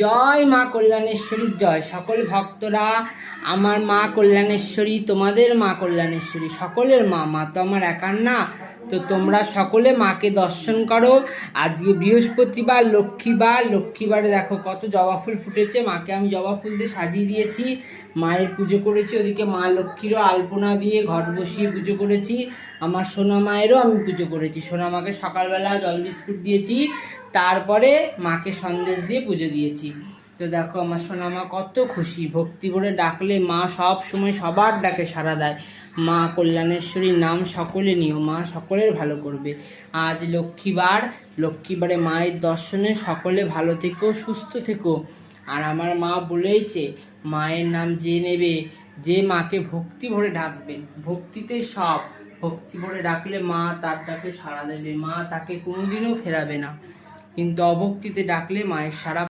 জয় মা কল্যাণেশ্বরীর জয়। সকল ভক্তরা, আমার মা কল্যাণেশ্বরী, তোমাদের মা কল্যাণেশ্বরী, সকলের মা। মা তো আমার একার না, তো তোমরা সকলে মাকে দর্শন করো। আজকে বৃহস্পতিবার, লক্ষ্মীবার। লক্ষ্মীবারে দেখো কত জবা ফুল ফুটেছে। মাকে আমি জবা ফুল দিয়ে সাজিয়ে দিয়েছি, মায়ের পুজো করেছি। ওদিকে মা লক্ষ্মীরও আলপনা দিয়ে ঘট বসিয়ে পুজো করেছি। আমার সোনা মায়েরও আমি পুজো করেছি। সোনা মাকে সকালবেলা জল বিস্কুট দিয়েছি, তারপরে মাকে সন্দেশ দিয়ে পুজো দিয়েছি। তো দেখো আমার সোনা মা কত খুশি। ভক্তি করে ডাকলে মা সব সময় সবার ডাকে সাড়া দেয়। মা কল্যাণেশ্বরীর নাম সকলে নিও, মা সকলের ভালো করবে। আজ লক্ষ্মীবার, লক্ষ্মীবারে মায়ের দর্শনে সকলে ভালো থেকো, সুস্থ থেকো। আর আমার মা বলেইছে, মায়ের নাম যে নেবে, যে মাকে ভক্তি ভরে ডাকবেন, ভক্তিতে সব, ভক্তি ভরে ডাকলে মা তার ডাকে সাড়া দেবে। মা তাকে কোনোদিনও ফেরাবে না, কিন্তু অভক্তিতে ডাকলে মায়ের সাড়া